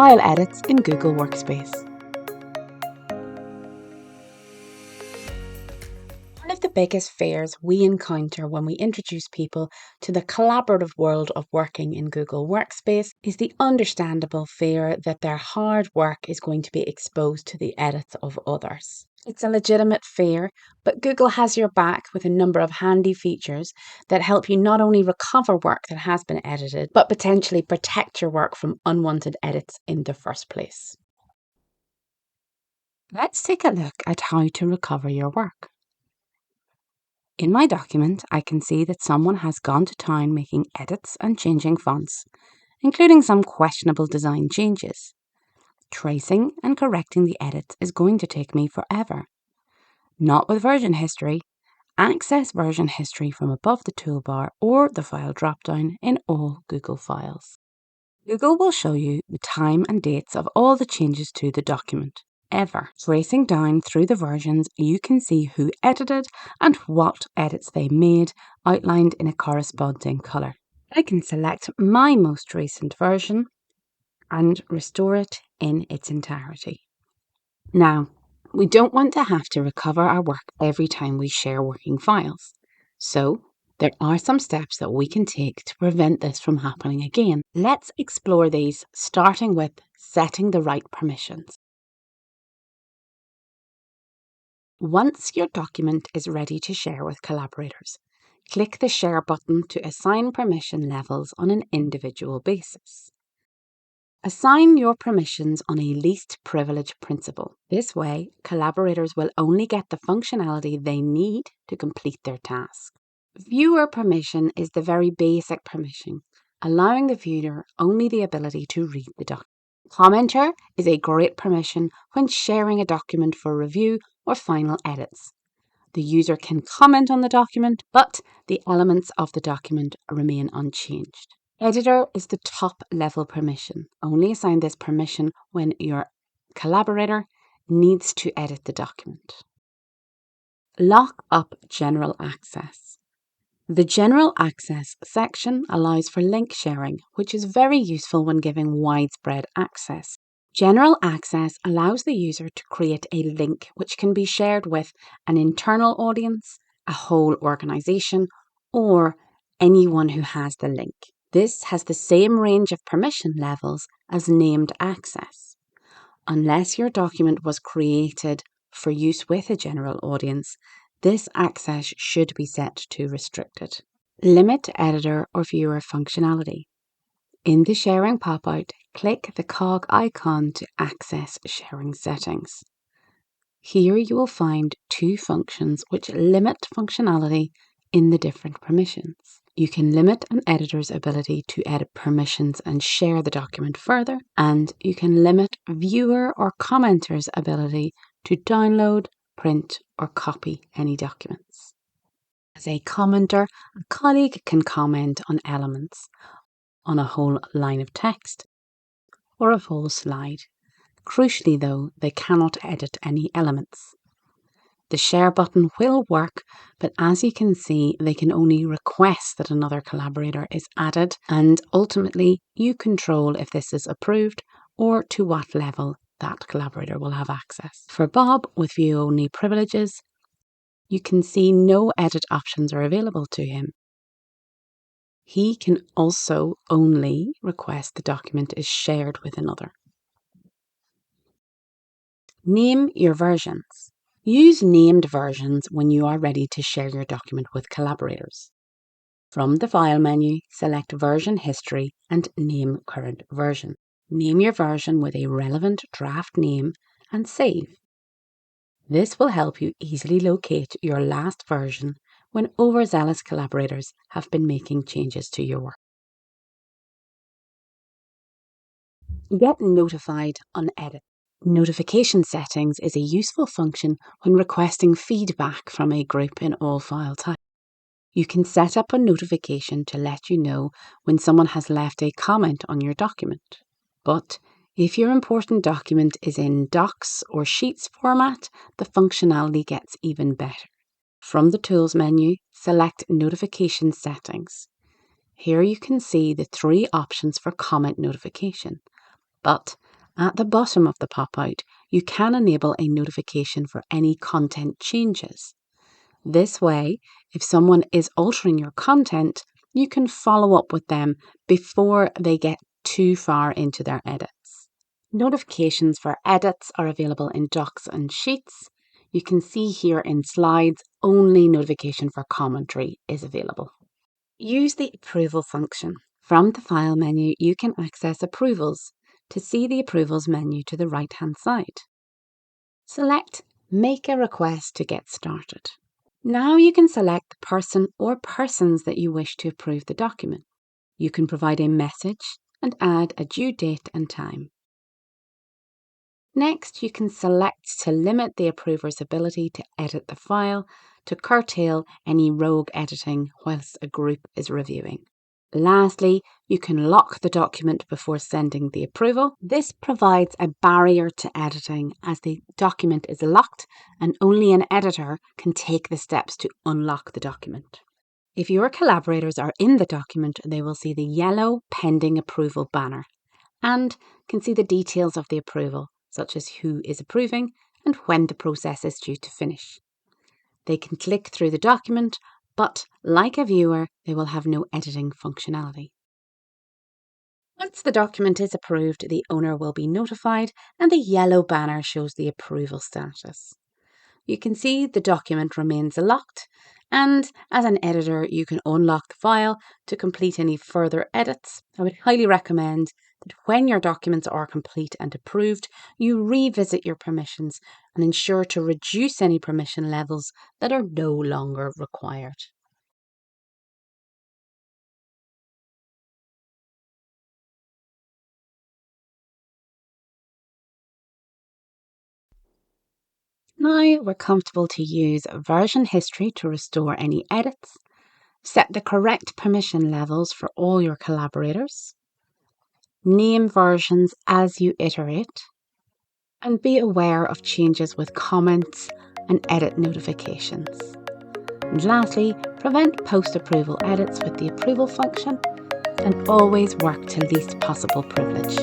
file edits in Google Workspace. One of the biggest fears we encounter when we introduce people to the collaborative world of working in Google Workspace is the understandable fear that their hard work is going to be exposed to the edits of others. It's a legitimate fear, but Google has your back with a number of handy features that help you not only recover work that has been edited, but potentially protect your work from unwanted edits in the first place. Let's take a look at how to recover your work. In my document, I can see that someone has gone to town making edits and changing fonts, including some questionable design changes. Tracing and correcting the edits is going to take me forever. Not with version history. Access version history from above the toolbar or the file dropdown in all Google files. Google will show you the time and dates of all the changes to the document. Ever. Tracing down through the versions, you can see who edited and what edits they made, outlined in a corresponding colour. I can select my most recent version and restore it in its entirety. Now, we don't want to have to recover our work every time we share working files. So, there are some steps that we can take to prevent this from happening again. Let's explore these, starting with setting the right permissions. Once your document is ready to share with collaborators, click the Share button to assign permission levels on an individual basis. Assign your permissions on a least privilege principle. This way, collaborators will only get the functionality they need to complete their task. Viewer permission is the very basic permission, allowing the viewer only the ability to read the document. Commenter is a great permission when sharing a document for review or final edits. The user can comment on the document, but the elements of the document remain unchanged. Editor is the top level permission. Only assign this permission when your collaborator needs to edit the document. Lock up general access. The General Access section allows for link sharing, which is very useful when giving widespread access. General Access allows the user to create a link which can be shared with an internal audience, a whole organisation, or anyone who has the link. This has the same range of permission levels as named access. Unless your document was created for use with a general audience, this access should be set to restricted. Limit editor or viewer functionality. In the sharing pop-out, click the cog icon to access sharing settings. Here you will find two functions which limit functionality in the different permissions. You can limit an editor's ability to edit permissions and share the document further, and you can limit viewer or commenter's ability to download, print, or copy any documents. As a commenter, a colleague can comment on elements, on a whole line of text, or a whole slide. Crucially though, they cannot edit any elements. The share button will work, but as you can see, they can only request that another collaborator is added, and ultimately you control if this is approved or to what level that collaborator will have access. For Bob with view-only privileges, you can see no edit options are available to him. He can also only request the document is shared with another. Name your versions. Use named versions when you are ready to share your document with collaborators. From the File menu, select Version History and Name Current Version. Name your version with a relevant draft name and save. This will help you easily locate your last version when overzealous collaborators have been making changes to your work. Get notified on edit. Notification settings is a useful function when requesting feedback from a group in all file types. You can set up a notification to let you know when someone has left a comment on your document. But if your important document is in Docs or Sheets format, the functionality gets even better. From the Tools menu, select Notification Settings. Here you can see the three options for comment notification. But At the bottom of the pop-out, you can enable a notification for any content changes. This way, if someone is altering your content, you can follow up with them before they get too far into their edits. Notifications for edits are available in Docs and Sheets. You can see here in Slides, only notification for commentary is available. Use the Approval function. From the File menu, you can access Approvals to see the Approvals menu to the right-hand side. Select Make a Request to get started. Now you can select the person or persons that you wish to approve the document. You can provide a message and add a due date and time. Next, you can select to limit the approver's ability to edit the file, to curtail any rogue editing whilst a group is reviewing. Lastly, you can lock the document before sending the approval. This provides a barrier to editing as the document is locked and only an editor can take the steps to unlock the document. If your collaborators are in the document, they will see the yellow Pending Approval banner and can see the details of the approval, such as who is approving and when the process is due to finish. They can click through the document, but like a viewer, they will have no editing functionality. Once the document is approved, the owner will be notified and the yellow banner shows the approval status. You can see the document remains locked, and as an editor, you can unlock the file to complete any further edits. I would highly recommend that when your documents are complete and approved, you revisit your permissions and ensure to reduce any permission levels that are no longer required. Now we're comfortable to use version history to restore any edits, set the correct permission levels for all your collaborators, name versions as you iterate, and be aware of changes with comments and edit notifications. And lastly, prevent post-approval edits with the approval function and always work to least possible privilege.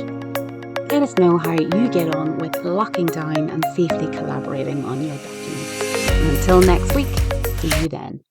Let us know how you get on with locking down and safely collaborating on your documents. And until next week, see you then.